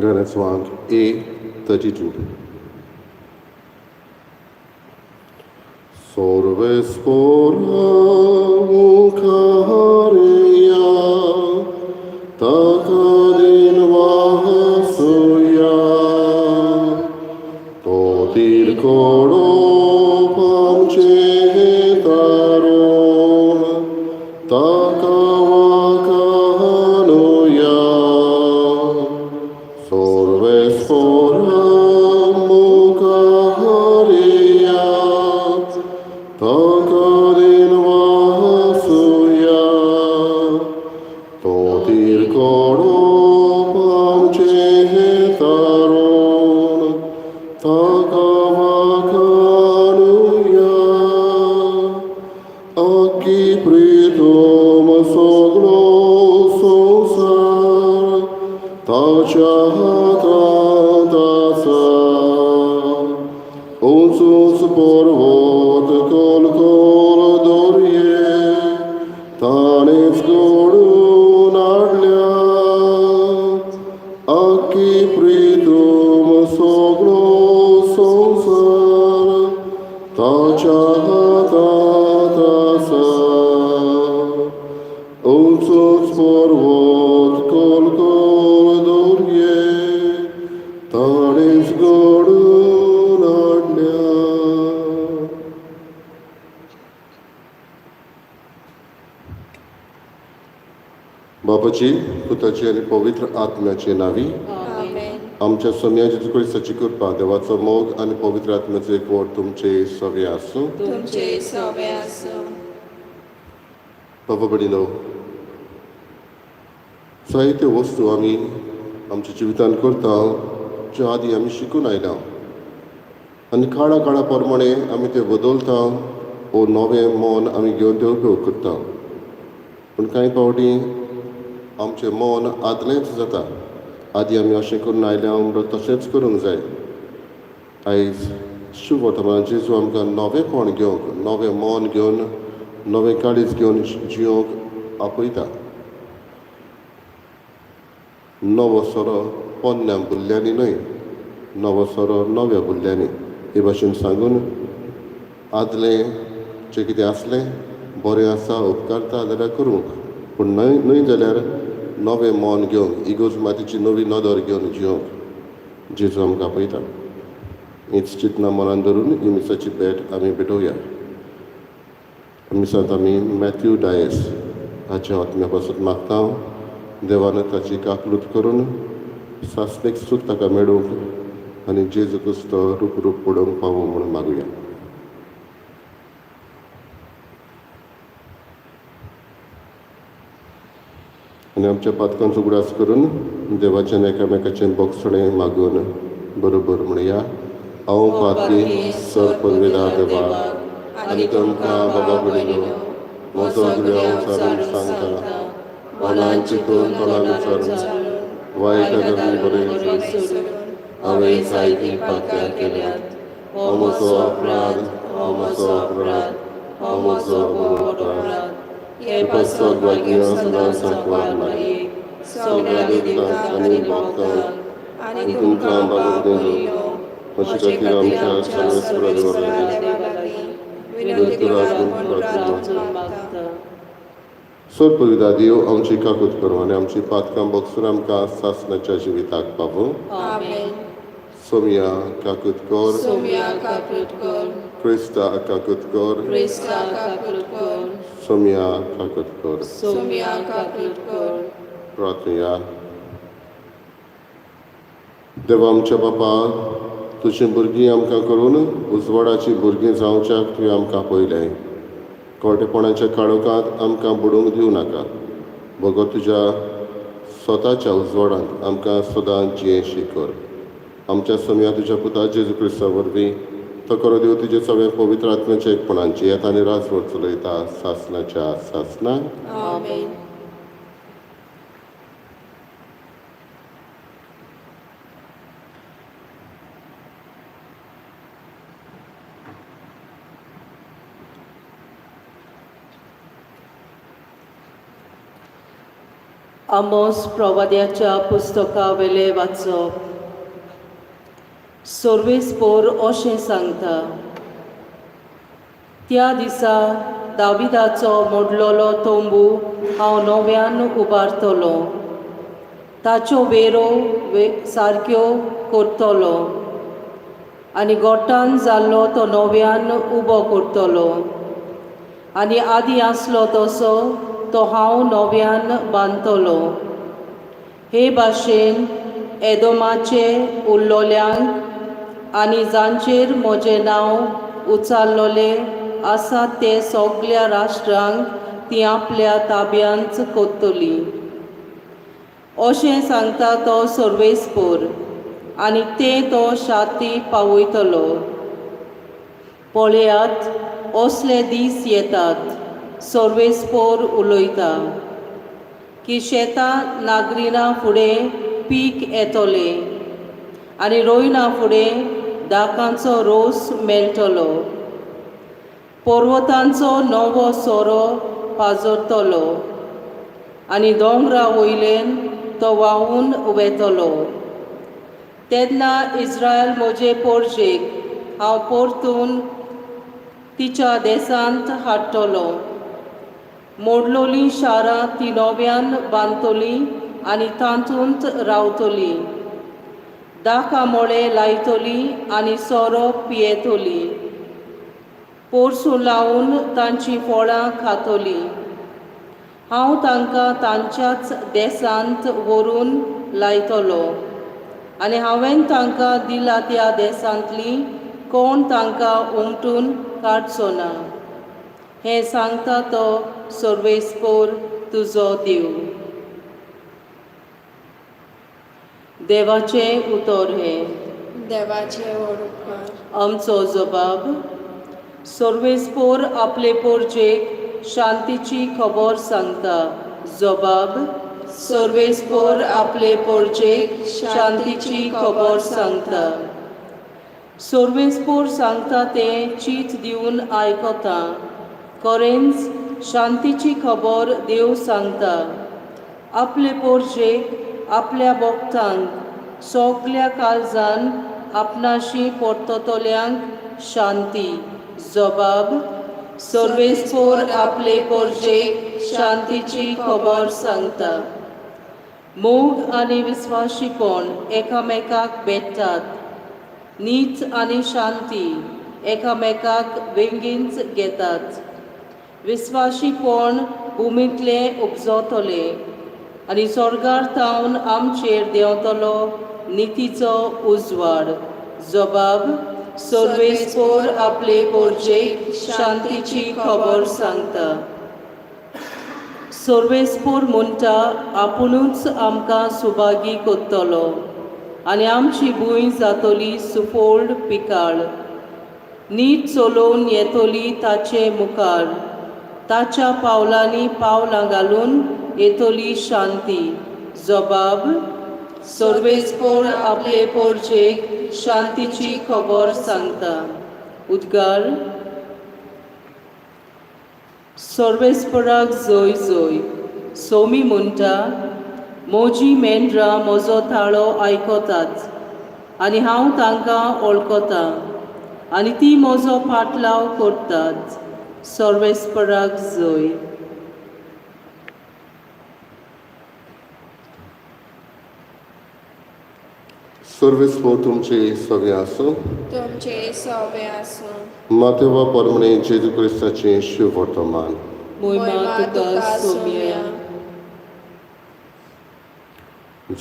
Ganetswank A32. Sorve spora mukareya takadin vahasuya totir koro pamche taron takavakahanuya sorve spora mukareya takadin vahasuya totir koro pamche taron takavakanuya aki pritom soglo sonsar tachata tasa unsus porvot kol kol dorje tanets godu nadlya aki pritom soglo sonsar tachata tasa unsus porvot kol kol dorje tanets godu nadlya. बापाची पुताची आणि पवित्र आत्म्याची नावी आमच्या सोम्या जेजू क्रिस्ताची कृपा देवाचो मोग आणि पवित्र आत्म्याचो एकवट तुमचे सगळे आसूं. बाबा बडिनो, जायत्यो वस्तू आमी आमच्या जिवितांत करता ज्यो आदी आमी शिकून आयल्या आनी काळा काळा प्रमाणे आमी ते बदलता वो नवें मन आमी घेवन ते उपयोग करता. पूण कांय फावटी आमचें मन आदलेंच जाता. आदी आमी अशें करून आयल्या म्हणून तशेंच करूंक जाय. आयज शुभ वर्तमानांत जेजू आमकां नवेंपण घेवंक, नवें मन घेवन, नवें काळीज घेवन जियोंक आपयता. नवो सोरो पोन्न्या बुल्ल्यांनी न्हय, नवो सोरो नव्या बुल्ल्यांनी हे भाशेन सांगून आदलें जें कितें आसलें बरें आसा उपकारता जाल्यार करूंक, पूण न्हय जाल्यार नवें मन घेवंक, इगोर्ज नवी नदर घेवन जियोंक जेजू आमकां आपयता. हीच चिंतना मनान धरून ही मिसाची भेट आमी भेटोवया. मिसांत आमी मॅथ्यू डायस हाच्या आत्म्या पासून मागता देवान ताची काकलूत करून सासणेक सूख ताका मेळूंक आनी जेजू क्रिस्तो रूप पडोवंक पावो म्हणून मागुया. आनी आमच्या पातकांचो उगडास करून देवाच्यान एकामेकाचें बोगसणें मागून बरोबर म्हणया. हांव पातकी सर पदवेदार देवा आनी तुमकां बाबा बडिनो म्हजो हांव सारून सांगता मनान चिंतून तोंडान विचारून वायट गजाली बरें सोडून हांवें जायतीं पातकां केल्यात. हो म्हजो अपराध, हो म्हजो अपराध, हो म्हजो अपराध. हे सगळ्या सदां सांकवार मारये सगळ्या देवतांक आनी भक्तांक आनी तुमकां बाबा बडिनो अशें खातीर आमच्या सर्वेस्परा देवा लागीं विनंती मागता. सर पवित्रा देव आमची काकूत करूं आनी आमची पातकां बगसून आमकां सासणाच्या जिविताक पावूं. सोम्या काकूत कर, क्रिस्ता काकूत कर, सोम्या काकूत कर. प्रार्थया. देवा आमच्या बापा, तुजीं भुरगीं आमकां करून उजवाडाची भुरगीं जावच्याक तुवें आमकां आपयलें. खोटेपणाच्या काळोखांत आमकां बुडूंक दिवं नाका. भगत तुज्या स्वताच्या उजवाडांत आमकां सदां जियेशी कर. आमच्या सोम्या तुज्या पुता जेजू क्रिस्ता वरवीं तो करो देव तुजे सगळे पवित्र आत्म्याच्या एकपणांची येता आनी राजवट चलयता सासणाच्या सासणाक. आमोस प्रवाद्याच्या पुस्तका वेले वाचप. सोर्वेस्पोर अशें सांगता, त्या दिसा दाविदाचो मोडलोलो तोंबू हांव नव्यान उबारतलो, ताच्यो वेरो सारक्यो करतलो आनी गोठान जाल्लो तो नव्यान उबो करतलो, आनी आदी आसलो तसो तो हांव नव्यान बांदतलो. हे भाशेन एदोमाचे उरलोल्यांक आनी जांचेर म्हजें नांव उचाल्लोलें आसा ते सगळ्या राष्ट्रांक ती आपल्या ताब्यांत करतली. अशें सांगता तो सर्वेस्पोर, आनी तें तो शाती पावयतलो. पळयात, असले दीस येतात, सर्वेस्पोर उलयता, की शेतां नागरिना फुडें पीक येतलें आनी रोयना फुडें दाकांचो रोस मेळटलो. पर्वतांचो नवो सोरो पाजरतलो आनी दोंगरा वयल्यान तो व्हांवून वेतलो. तेन्ना इस्रायल म्हजे पोरजेक हांव परतून तिच्या देसांत हाडटलो. मोडलोलीं शारां ती नव्यान बांदतलीं आनी तातूंत रावतलीं. दाकां मोळे लायतलीं आनी सोरो पियेतलीं. पोरसूं लावन तांचीं फळां खातलीं. हांव तांकां तांच्याच देसांत व्हरून लायतलो, आनी हांवें तांकां दिला त्या देसांतलीं कोण तांकां उमटून काडचो ना. हें सांगता तो सर्वेस्पोर, तुजो देव. देवाचें उतर हें. देवाचे वडुकार. आमचो जबाब. सर्वेस्पोर आपले पोरजेक शांतीची खबर सांगता. जबाब. सर्वेस्पोर आपले पोरजेक शांतीची खबर सांगता. सर्वेस्पोर सांगता तें चीत दिवन आयकता. खरेंच शांतीची खबर देव सांगता. आपले पोरजेक आपल्या भक्तांक सगळ्या काळजान आपणाशी परततल्यांक शांती. जबाब. सर्वेस्पोर आपले पोरजेक शांतीची खबर सांगता. मोग आनी विस्वाशीपण एकामेकाक भेटतात. नीच आनी शांती एकामेकाक वेंगींच घेतात. विस्वाशीपण भुमींतलें उपजतलें आनी स्वर्गार तावन आमचेर देंवतलो नितीचो उजवाड. जबाब. सर्वेस्पोर आपले पोरजेक शांतीची खबर सांगता. सर्वेस्पोर म्हणटा आपुणूच आमकां सुभागी करतलो आनी आमची भूंय जातली सुफोल्ड पिकाळ. नीट चलोवन येतली ताचे मुखार. ताच्या पावलांनी पावलां घालून येतली शांती. जबाब. सर्वेस्पोर आपले पोरजेक शांतीची खबर सांगता. उद्गार. सर्वेस्पोराक जय जय. सोमी म्हणटा, म्हजी मेंढरां म्हजो ताळो आयकतात आनी हांव तांकां वळखतां आनी ती म्हजो पाटलाव करतात. सर्वेस्पोराक जय. सर्वेस्पोर तुमचे सगळे आसूं. तुमचे सवे आसूं. मातेवा परमणे जेजू क्रिस्ताचें शुभ वर्तमान. मोहिमा तुका सोम्या.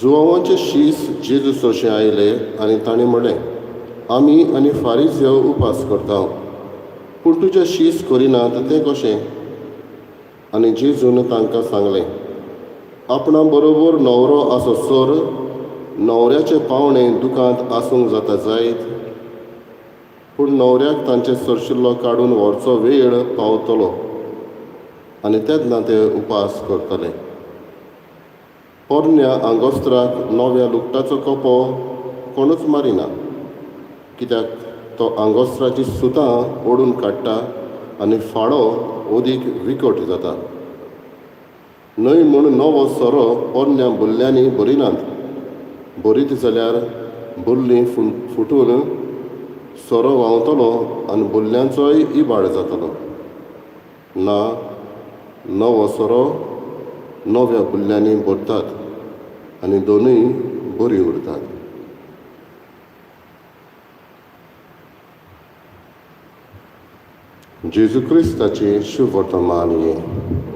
जुवांवाचें शीस जेजू सोशें आयलें आनी ताणें म्हणलें, आमी आनी फारिझेव उपास करता, पूण तुजें शीस करिनात तें कशें? आनी जेजून तांकां सांगलें, आपणा बरोबर न्हवरो आसोसर न्हवऱ्याचे पावणे दुखांत आसूंक जाता जायत, पूण न्हवऱ्याक तांचे सरशिल्लो काडून व्हरचो वेळ पावतलो आनी तेन्ना ते उपास करतले. पोरन्या आंगोस्त्राक नव्या लुगटाचो कोपो कोणूच मारिना, कित्याक तो आंगोस्त्राची सुतां ओडून काडटा आनी फाळो ओदीक विकट जाता. न्हय म्हूण नवो सोरो पोरण्या बुल्ल्यांनी भरिनात. भरीत जाल्यार बुल्ली फुटून सोरो व्हांवतलो आनी बुल्ल्यांचोय इबाड जातलो. ना, नवो सोरो नव्या बुल्ल्यांनी भरतात आनी दोनूय बरी उरतात. जेजू क्रिस्ताचे शुभ वर्तमान हे.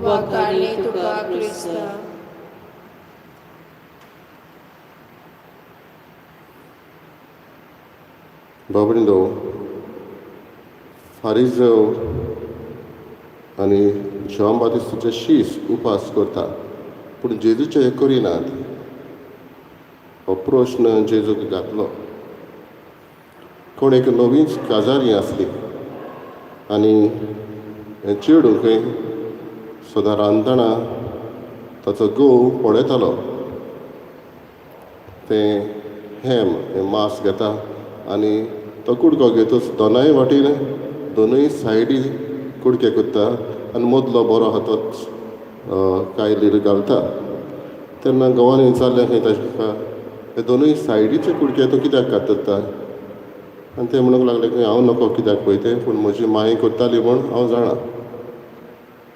वखाणी तुका क्रिस्ता. बाबडींदो, फारिझेव आनी जॉन बातिस्ताचे शीस उपास करता, पूण जेजूचे हे करिनात. हो प्रश्न जेजूक घातलो. कोण एक नवीच काजारी आसली आनी हें चेडूं खंय सदां रांदतना ताचो घोव पळयतालो. तें हें मांस घेता आनी तो कुडको घेतूच दोनाय वाटेन दोनूय सायडी कुडके करता आनी मदलो बरो आहा तोच कायलीर घालता. तेन्ना घोवान विचारलें खंय ताका, हे दोनूय सायडीचे कुडके तूं कित्याक कातरता? आनी ते म्हणूंक लागले की हांव नकळो कित्याक पळय तें, पूण म्हजी माय करताली म्हूण हांव जाणा.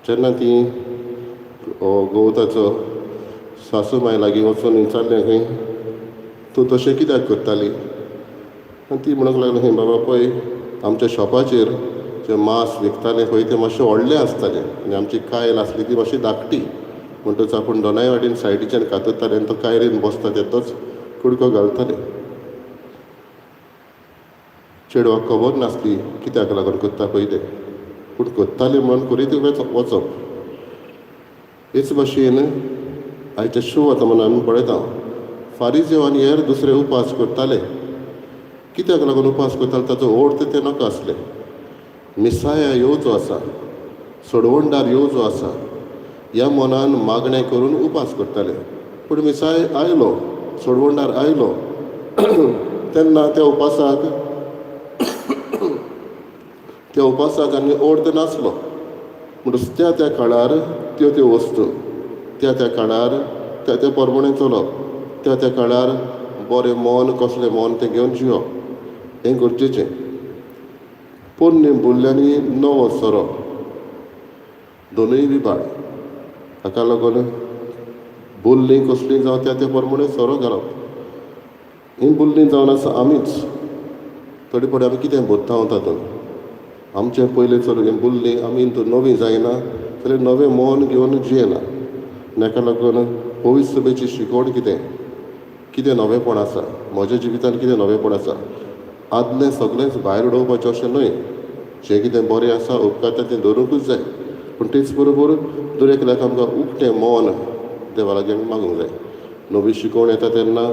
जेन्ना ती घोव ताचो सासू माय लागीं वचून विचारलें खंय तूं तशें कित्याक करताली? आनी ती म्हणूंक लागली खंय बाबा पळय, आमच्या शॉपाचेर जें मांस विकतालें पळय तें मातशें व्हडलें आसतालें आनी आमची कायल आसली ती मातशी धाकटी. म्हणटच आपूण दोनाय वाटेन सायडीच्यान कातरताले आनी तो कायलीन बसता तेतोच कुडको घालताले. चेडवाक खबर नासली कित्याक लागून करता पळय तें, पूण करताली म्हणून करीत वचप. हेच भाशेन आयच्या शुभ वर्तमानांत आमी पळयता फारिझेव आनी हेर दुसरे उपास करताले. कित्याक लागून उपास करताले ताचो अर्थ ते नाका आसलें. मिसाया येवचो आसा, सोडवणदार येवचो आसा ह्या मनान मागणें करून उपास करताले. पूण मिसाय आयलो, सोडवणदार आयलो तेन्ना त्या उपासाक आनी अर्थ नासलो. म्हणटच त्या काळार त्यो वस्तू, त्या काळार त्या प्रमाणें चलप, त्या काळार बरें मौन कसलें मौन तें घेवन जिवप हें गरजेचें. पोरण्या बुल्ल्यांनी नवो सोरो दोनूय बिबाड. हाका लागून बुल्लीं कसलीं जावं त्या प्रमाणें सोरो घालप. हीं बुल्लीं जावन आसा आमीच. थोडे फावटी आमी कितें भरता तातूंत. आमचें पयलें चलून हें बुल्लीं आमी नवीं जायना जाल्यार नवें मौन घेवन जियेना. हाका लागून पवित्र सभेची शिकवण कितें नवेंपण आसा, म्हज्या जिवितांत कितें नवेंपण आसा. आदलें सगळेंच भायर उडोवपाचें अशें न्हय. जें कितें बरें आसा उपकारता तें दवरूंकूच जाय. पूण तेच बरोबर दर एकल्याक आमकां उक्तें मौन देवा लागीं मागूंक जाय. नवी शिकवण येता तेन्ना,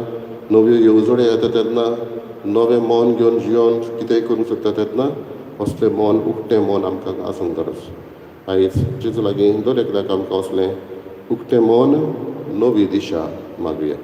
नव्यो येवजण्यो येता तेन्ना, नवें मौन घेवन जियोन कितेंय करूंक सोदता तेन्ना असलें मौन, उक्तें मौन आमकां आसूंक गरज. आयज जेजू लागीं दर एकल्याक आमकां असलें उक्तें मौन, नवी दिशा मागुया.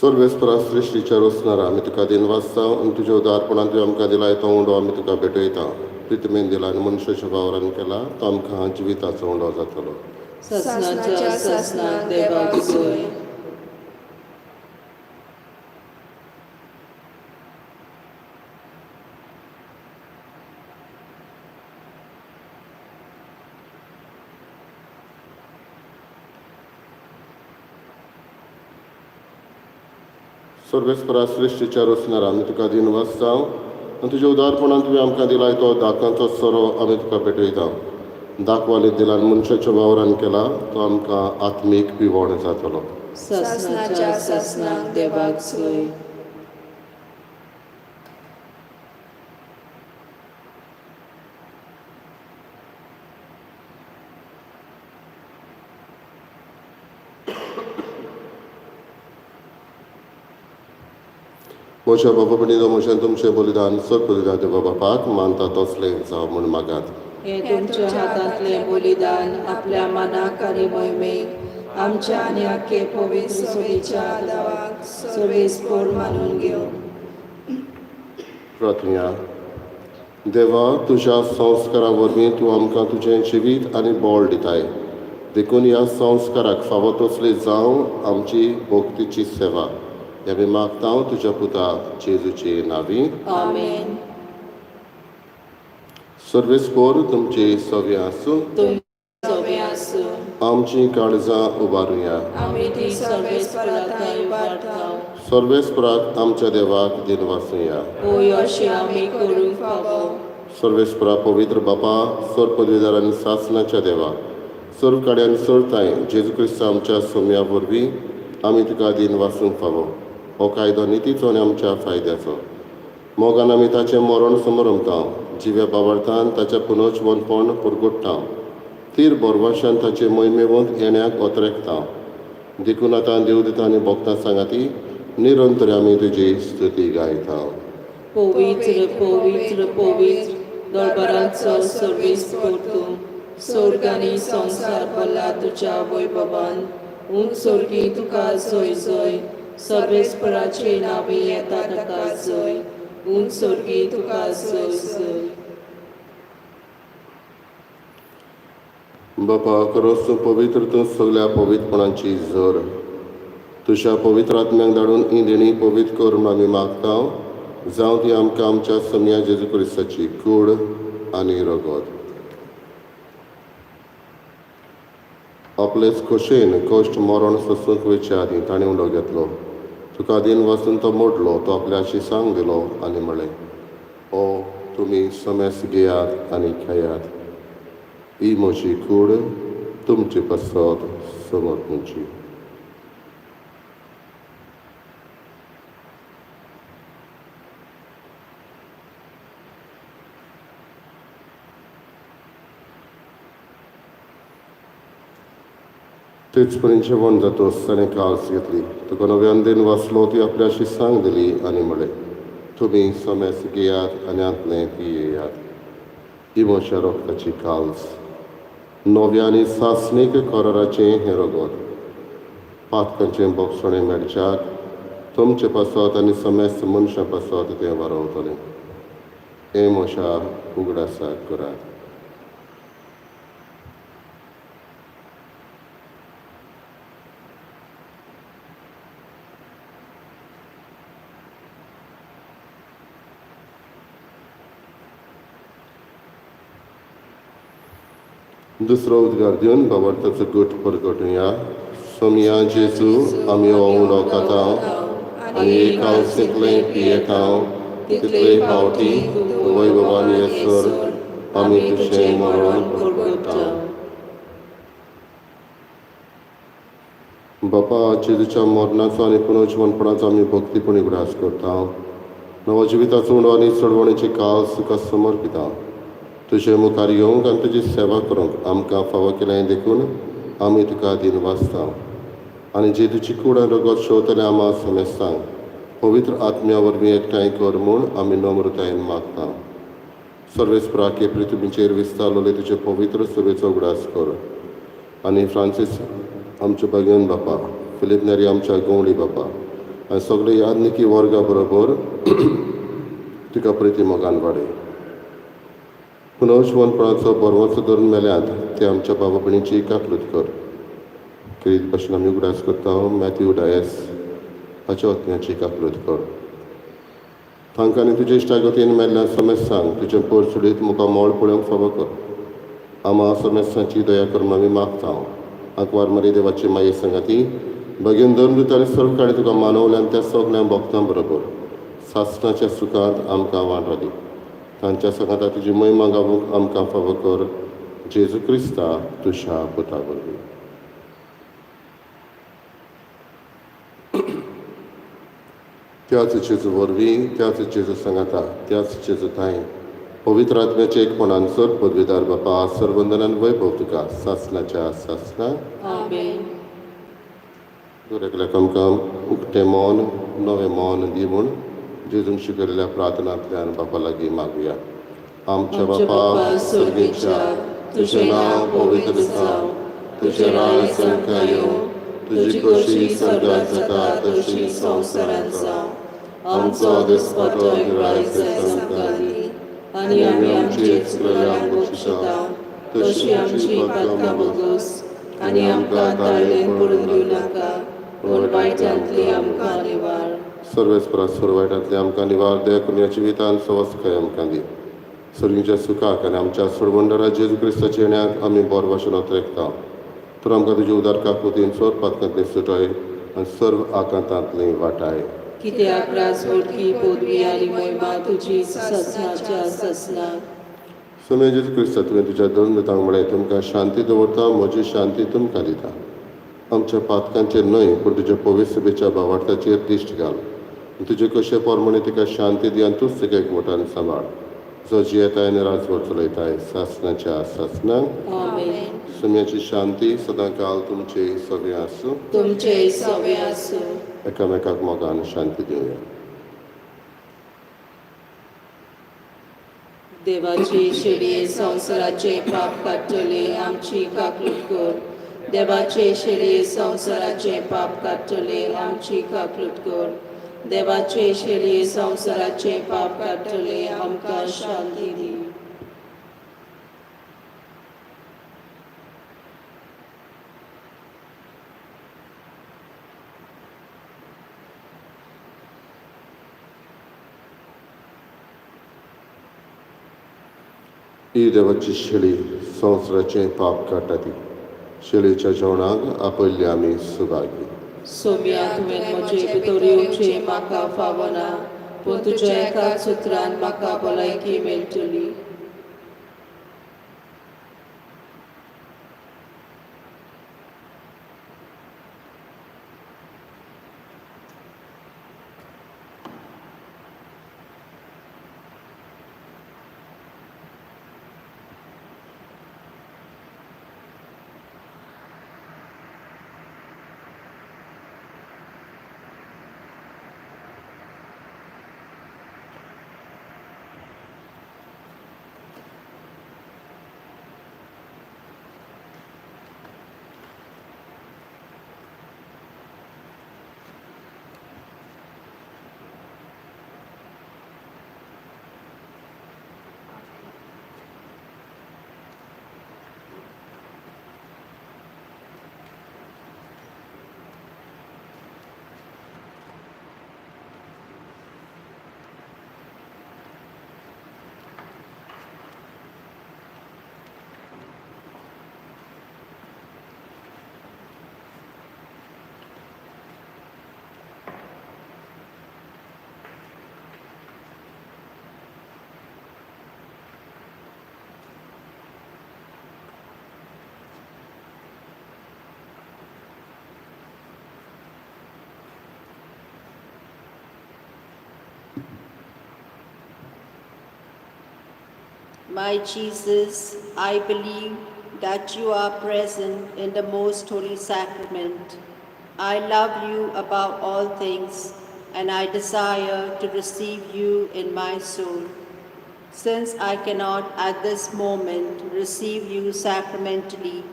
सर्वेस्परा सृश्टीच्या रचणारा आमी तुका दिनवासता आनी तुज्या उदारपणान तुवें आमकां दिलाय तो उंडो आमी तुका भेटयता. प्रितमेन दिला आनी मनशाच्या वावरान केला तो आमकां जिविताचो उंडो जातलो. ससनाच्या ससनाक देवाक सोय. सर्वेस्परा सृश्टीच्या रचणारा आमी तुका दिनवासता आनी तुज्या उदारपणान तुवें आमकां दिलाय तो दाकांचो सोरो आमी तुका भेटयता. दाखवालीत दिला आनी मनशाच्या वावरान केला तो आमकां आत्मीक पिवण जातलो. ससनाच्या ससनाक देवाक सोय. म्हज्या बाबा बणिलो म्हजें तुमचें बलिदान सत्पदिदा देवा बापाक मानता तसलें जावं म्हूण मागात. हे तुमच्या हातांतले बलिदान आपल्या मनाक आनी मोहिमेक आमच्या आनी आख्खे पवित्र सोबीच्या आदाराक सर्वेस्पर मानून घेवं. प्रार्थना. देवा, तुज्या संस्कारा वरवीं तूं आमकां तुजें जिवीत आनी बोळ दिताय. देखून ह्या संस्काराक फावो तसली जावं आमची भक्तीची सेवा. हे आमी मागता तुज्या पुता जेजूचे नांवी. आमेन. सर्वेस्पर तुमची सवी आसूं. सवे आसूं. आमची काळजां उबारुया. आमी ती सर्वेस्पराताय वाडटाव. सर्वेस्पराक आमच्या देवाक दिन वासुया. होय अशें आमी करूंक फावो. सर्वेस्परा पवित्र बापा, सर पदवीदार आनी सासणाच्या देवा, सर्व काड्यान सरताय जेजू क्रिस्त आमच्या सोम्या वरवीं आमी तुका दिन वासूंक फावो. हो कायदो नितीचो आनी आमच्या फायद्याचो. मोगान आमी ताचें मरण समरमता. जिव्या बावरतान ताच्या पुनर्जवनपण पुरगुट्टा. तीर बोरवाशान ताचे मोहिमेवंत येण्याक ओतरेकता. देखून आतां देवदूतां आनी भक्तां सांगाती निरंतर आमी तुजी स्तुती गायता. पवित्र पवित्र पवित्र दरबाराचो सर्वेस्पर तूं. स्वर्ग आनी संवसार भरला तुज्या वैभवान. उंच सर्गी तुका जय जय. सर्वेस्पराचे नांवी येता ताका जय. उंच सर्गी तुका जय जय. बापा, खरोच तूं पवित्र, तूं सगळ्या पवित्रपणाची झर. तुज्या पवित्र आत्म्याक धाडून ही देणी पवित्र कर म्हूण आमी मागता. जावं ती आमकां आमच्या सम्या जेजू क्रिस्ताची कूड आनी रगत. आपलेच खोशेन कश्ट मरण सोसूंक वयच्या आदीं ताणें उलो घेतलो. तुका दिन वाचून तो मोडलो. तो आपल्या शिसांक दिलो आनी म्हळें, ओ तुमी समेस घेयात आनी खेयात. ही म्हजी कूड तुमचे पसत समर्पणची. तेच पर्यंत जेवण जातोच ताणें काल्स घेतली. तुका नव्यान दिन वाचलो ती आपल्या शिसांक दिली आनी म्हळें, तुमी समेस घेयात आनी आतलें पियेयात. ही म्हज्या रोगताची काल्स. नव्या आनी सासणीक कराराचें हें रगत. पातकांचें बोगसणें मेळच्याक तुमचे पासत आनी समेस्त मनशां पासत तें वारवतलें. हें म्हज्या उगडासाक करात. दुसरो उद्गार दिवन बाबार्थाचो गट परगटुया. सोम्या जेजू, आमी हो उलो खाताव आनी एक हांवसितलें पियेताव. तितले फावटी तूं वैभवान येसर आमी तुजें मरण परगटाव. बापा, जेजूच्या मरणाचो आनी पुनर्जवनपणाचो आमी भक्तीपणी उगडास करता. नवो जिविताचो उंडो आनी चडवणेची काल्स तुका समर्पिता. तुजे मुखार येवंक आनी तुजी सेवा करूंक आमकां फावो केलें देखून आमी तुका दिन वाचता. आनी जेजूची कूड आनी रगत शेवतले आमा समेस्तांक पवित्र आत्म्या वरवीं एकठांय कर म्हूण आमी नम्रतायेन मागता. सर्वेस्पराके पृथ्वीचेर विस्तारलोले तुजे पवित्र सभेचो उगडास कर. आनी फ्रांसीस आमचे भगिनी बापा, फिलीप नेरी आमच्या गवळी बापा आनी सगळे यादनिकी वर्गा बरोबर तुका प्रिती मोगान वाडय. पुनर्जवनपणाचो बरवचो धरून मेल्यात ते आमच्या बाबा भयणीची काकलूत कर. किरीत भाशेन आमी उगडास करता मॅथ्यू डायस हाच्या आत्म्याची काकलूत कर. तांकां आनी तुजे इश्टागतीन मेल्ल्या समेस्तांक तुजें पर सुडीत मुखार मोळ पळोवंक फावो कर. आमा समेस्तांची दया कर म्हूण आमी मागता. आंकवार मरी देवाची माये सांगाती भगीन धर्मदूत आनी सर्व काळी तुका मानवल्यान त्या सगळ्या भक्तां बरोबर सासणाच्या सुखांत आमकां वांटो दी. तांच्या सांगाता तुजी महिमा गावूंक आमकां फावो कर. जेजू क्रिस्ता तुज्या पुता वरवीं. त्याच जेजू वरवीं, त्याच जेजू सांगाता, त्याच जेजू ताय पवित्र आत्म्याचे एकपणान सर पदवीदार बापा सर्वंदनान वैभव तुका सासणाच्या सासणा. आमेन. दरेकल्याक आमकां उक्तें मौन नवें मौन दी म्हूण जेजून शिकयलेल्या प्रार्थनांतल्यान बापा लागीं मागुया. आमच्या आमच्या बापा सर्गेच्या, तुझें नांव पवित्र जावं, तुझें राज्य संख्या येवं, तुजी कशी स्वर्गांत जाता तशी संवसारांत जावं. आमचो दिसपटो गिरायक आमकां दी, आनी आमी आमची चुकलेल्यांक बक्षिता, तशी आमची पातकां बोगोस, आनी आमकां ताळयेन पडून दिवं नाका, पूण वायटांतली आमकां निवार. सर्वेस्परा वायटांतली आमकां निवार दे, करून जिवितान सवस्काय आमकां दी. सर्गीच्या सुखाक आनी आमच्या सोडवंडरा जेजू क्रिस्ताच्या येण्याक आमी बरो भाशेन ओतरेकता. तर आमकां तुजी उदार काकुतीन सोर पातकांतली सुटाय आनी सर्व आकांतांतली वाटाय. कित्याक राजवटकी पदवी आनी महिमा तुजी ससनाच्या ससनाक. समय जेजू क्रिस्ता तुवें तुज्या दोन दुतांक म्हळें तुमकां शांती दवरता, म्हजी शांती तुमकां दिता. आमच्या पातकांचेर न्हय पूण तुज्या पवित्र सभेच्या भावार्थाचेर दिश्ट घाल. तुजे कशे पोरमणे तिका शांती दी आनी तूंच तिका एकवटान सांबाळ. जो जियेताय आनी राजवट चलयताय सासनाच्या सासनाक. आमेन. सुम्याची शांती सदां काल तुमचे सगळे आसूं. तुमचे सवे आसूं. एकामेकाक मोगान शांती दिवया. देवाची शेडये संवसाराचे पाप काडटले आमची काकलूट कर. देवाचे शेडये संवसाराचे पाप काडटले आमची काकलूट कर. देवाचे शेडये संवसाराचे पाप काडटले आमकां शांती दी. ही देवाची शेळी संवसाराचे पाप काडटा ती. शेळीच्या जेवणाक आपयल्ली आमी सुभागी. सोम्या तुवें म्हजे भितर येवचे म्हाका फावना, पूण तुज्या एकाच सुत्रान म्हाका भलायकी मेळटली. My Jesus, I believe that you are present in the most holy sacrament. I love you above all things, and I desire to receive you in my soul. Since I cannot at this moment receive you sacramentally,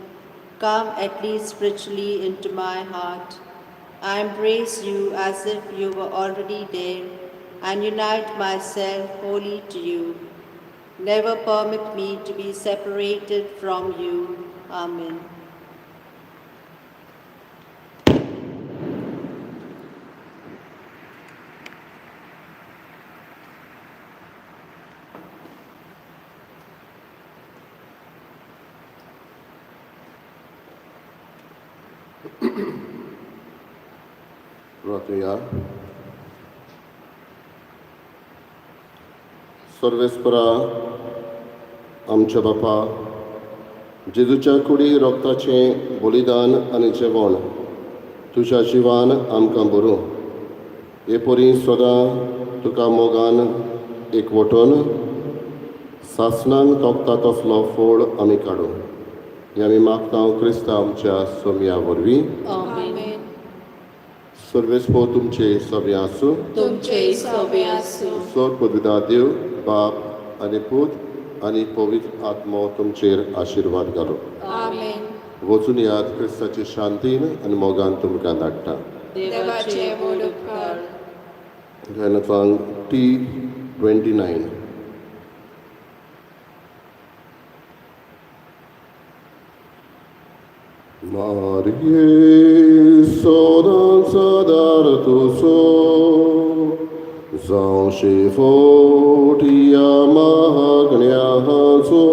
come at least spiritually into my heart. I embrace you as if you were already there, and unite myself wholly to you. Never permit me to be separated from you. Amen. प्रार्थया. सर्वेस्परा आमच्या बापा, जेजूच्या कुडी रोगताचें बलिदान आनी जेवण तुज्या जिवान आमकां बरो. हे परी सदां तुका मोगान एकवटून सासणांक तोखता तसलो फोड आमी काडूं. हे आमी मागता क्रिस्तांव आमच्या सोम्या वरवीं. आमेन. सर्वेस्पो तुमचे सवे आसूं तुमचे सवे आसूं सोर पदवीदार देव बाप आनी पूत आनी पवित्र आत्मो तुमचेर आशिर्वाद घालो आमेन. वचून याद क्रिस्ताची शांतीन आनी मोगान तुमकां धाडटा देवाचे व्हड उपकार Ganatwang T29. Marie sodan sadar tu so Zang shi fotia mahagnya so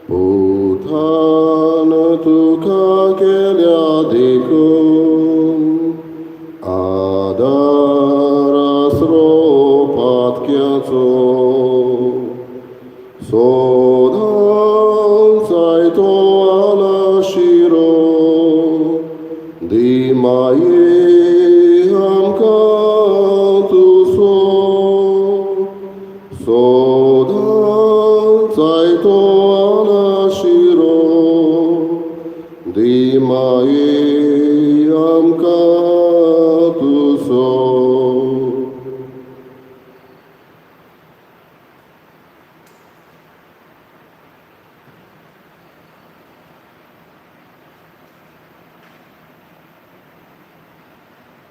Putan tu kakelya dikun Adarasropatkiaco Sodan saito alashiro Dimaye hamkatu so Sodan saito alashiro Dimaye